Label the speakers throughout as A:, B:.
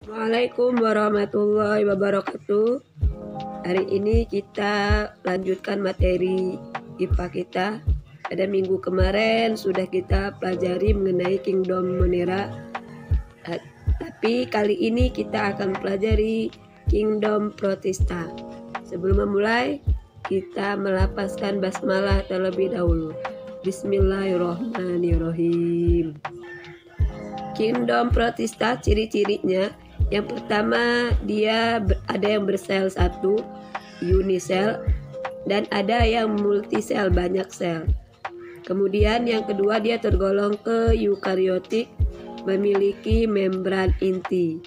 A: Assalamualaikum warahmatullahi wabarakatuh. Hari ini kita lanjutkan materi IPA kita. Pada minggu kemarin sudah kita pelajari mengenai Kingdom Monera. Tapi kali ini kita akan pelajari Kingdom Protista. Sebelum memulai, kita melafazkan basmalah terlebih dahulu. Bismillahirrahmanirrahim. Kingdom Protista ciri-cirinya, yang pertama dia ada yang bersel satu, unisel, dan ada yang multisel, banyak sel. Kemudian yang kedua dia tergolong ke eukariotik, memiliki membran inti.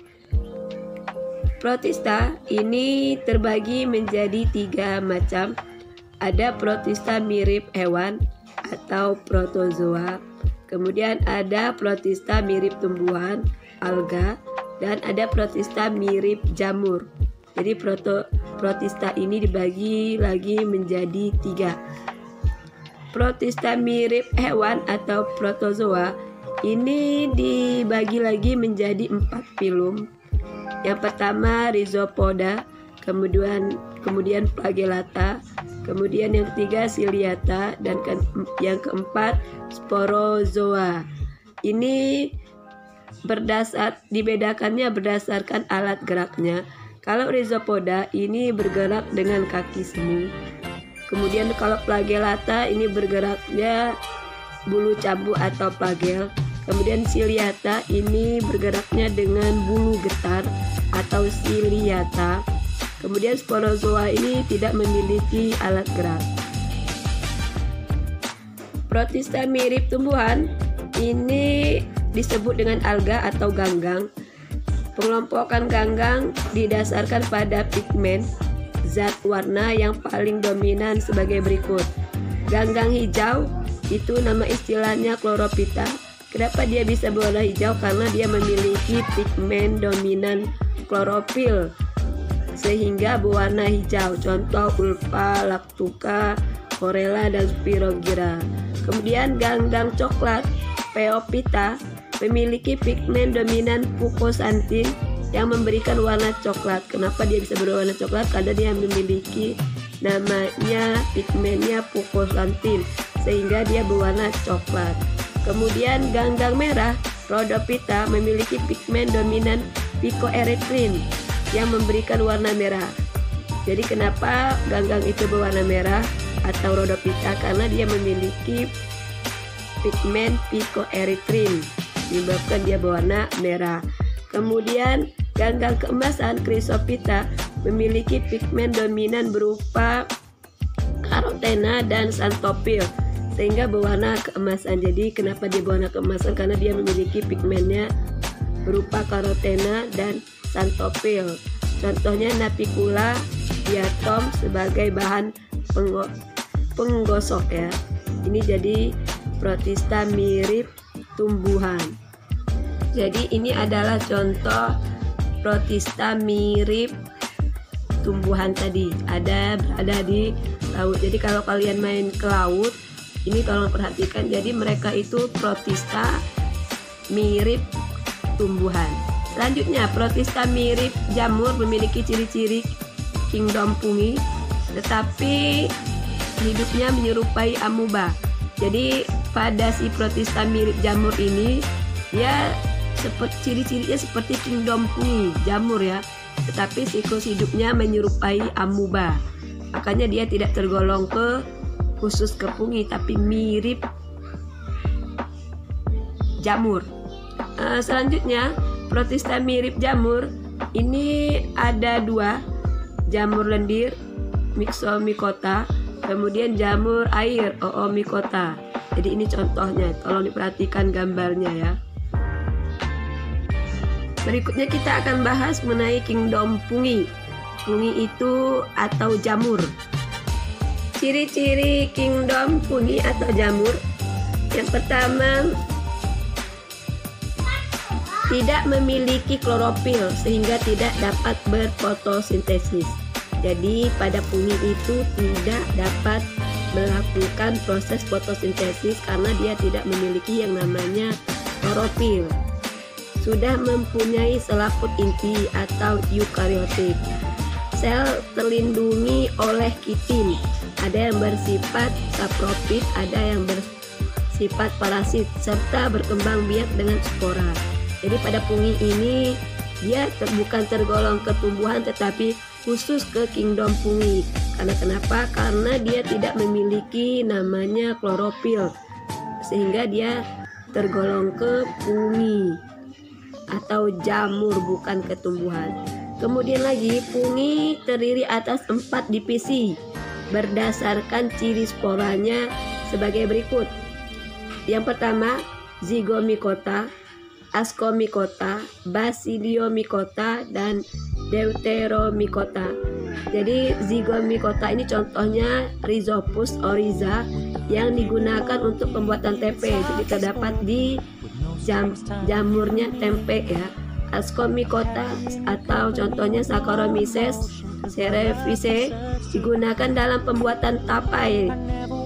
A: Protista ini terbagi menjadi 3 macam. Ada protista mirip hewan atau protozoa. Kemudian ada protista mirip tumbuhan, alga, dan ada protista mirip jamur. Jadi protista ini dibagi lagi menjadi 3. Protista mirip hewan atau protozoa ini dibagi lagi menjadi 4 filum. Yang pertama Rhizopoda, kemudian Flagellata, kemudian yang ketiga Ciliata, dan yang keempat Sporozoa. Ini dibedakannya berdasarkan alat geraknya. Kalau Rhizopoda ini bergerak dengan kaki semu. Kemudian kalau Flagellata ini bergeraknya bulu cambuk atau flagel. Kemudian Ciliata ini bergeraknya dengan bulu getar atau ciliata. Kemudian Sporozoa ini tidak memiliki alat gerak. Protista mirip tumbuhan ini disebut dengan alga atau ganggang. Pengelompokan ganggang didasarkan pada pigmen, zat warna yang paling dominan sebagai berikut. Ganggang hijau itu nama istilahnya Chlorophyta. Kenapa dia bisa berwarna hijau? Karena dia memiliki pigmen dominan klorofil sehingga berwarna hijau. Contoh Ulva, Lactuca, Chlorella, dan Spirogyra. Kemudian ganggang coklat Pheophyta memiliki pigmen dominan fucoxanthin yang memberikan warna coklat. Kenapa dia bisa berwarna coklat? Karena dia memiliki namanya pigmennya fucoxanthin sehingga dia berwarna coklat. Kemudian ganggang merah Rhodophyta memiliki pigmen dominan picoerythrin yang memberikan warna merah. Jadi kenapa ganggang itu berwarna merah atau Rhodophyta? Karena dia memiliki pigmen picoerythrin menyebabkan dia berwarna merah. Kemudian ganggang keemasan Chrysophyta memiliki pigmen dominan berupa carotena dan xanthophyll sehingga berwarna keemasan. Jadi kenapa dia berwarna keemasan? Karena dia memiliki pigmennya berupa carotena dan xanthophyll. Contohnya Napicula diatom sebagai bahan penggosok ya. Ini jadi protista mirip tumbuhan. Jadi ini adalah contoh protista mirip tumbuhan tadi. Ada di laut. Jadi kalau kalian main ke laut, ini tolong perhatikan. Jadi mereka itu protista mirip tumbuhan. Selanjutnya protista mirip jamur memiliki ciri-ciri kingdom fungi, tetapi hidupnya menyerupai amuba. Jadi pada si protista mirip jamur ini ya ciri-cirinya seperti kingdom fungi, jamur ya, tetapi siklus hidupnya menyerupai amuba. Makanya dia tidak tergolong khusus ke fungi, tapi mirip jamur. Selanjutnya protista mirip jamur ini ada 2, jamur lendir Myxomycota, kemudian jamur air Oomycota. Jadi ini contohnya, tolong diperhatikan gambarnya ya. Berikutnya kita akan bahas mengenai kingdom fungi. Fungi itu atau jamur. Ciri-ciri kingdom fungi atau jamur. Yang pertama, tidak memiliki klorofil sehingga tidak dapat berfotosintesis. Jadi pada fungi itu tidak dapat melakukan proses fotosintesis karena dia tidak memiliki yang namanya klorofil. sudah mempunyai selaput inti atau eukariotik. Sel terlindungi oleh kitin. Ada yang bersifat saprofit, ada yang bersifat parasit, serta berkembang biak dengan spora. Jadi pada fungi ini dia bukan tergolong ke tumbuhan tetapi khusus ke kingdom fungi. Karena kenapa? Karena dia tidak memiliki namanya klorofil, sehingga dia tergolong ke fungi atau jamur, bukan ke tumbuhan. Kemudian lagi, fungi terdiri atas 4 divisi berdasarkan ciri sporanya sebagai berikut. Yang pertama, Zygomicota, Ascomycota, Basidiomycota, dan Deuteromycota. Jadi Zygomicota ini contohnya Rhizopus oryza yang digunakan untuk pembuatan tempe. Jadi terdapat di jamurnya tempe ya. Ascomycota atau contohnya Saccharomyces cerevisiae digunakan dalam pembuatan tapai,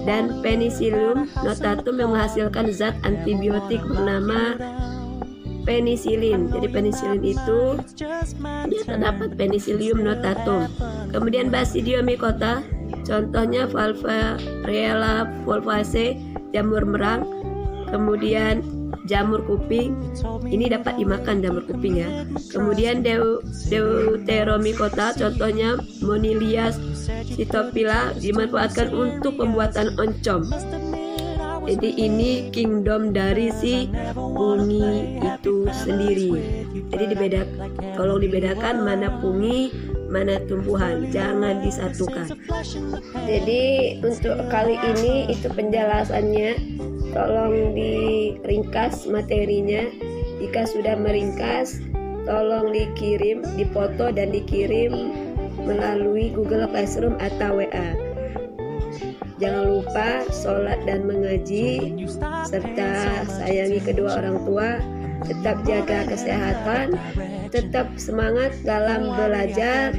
A: dan Penicillium notatum yang menghasilkan zat antibiotik bernama penisilin. Jadi penisilin itu dia terdapat Penicillium notatum. Kemudian Basidiomycota contohnya Valparella fulvaceae, jamur merang. Kemudian jamur kuping, ini dapat dimakan jamur kuping ya. Kemudian Deuteromycota contohnya Monilias cytophila, dimanfaatkan untuk pembuatan oncom. Jadi ini kingdom dari si fungi itu sendiri. Jadi tolong dibedakan mana fungi, mana tumbuhan, jangan disatukan. Jadi untuk kali ini itu penjelasannya. Tolong diringkas materinya. Jika sudah meringkas, tolong dikirim, dipoto dan dikirim melalui Google Classroom atau WA. Jangan lupa sholat dan mengaji, serta sayangi kedua orang tua. Tetap jaga kesehatan, tetap semangat dalam belajar.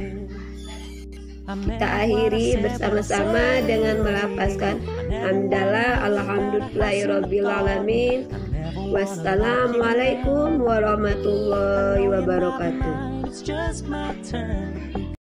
A: Kita akhiri bersama-sama dengan melafazkan hamdalah alhamdulillahirabbil alamin. Wassalamualaikum warahmatullahi wabarakatuh.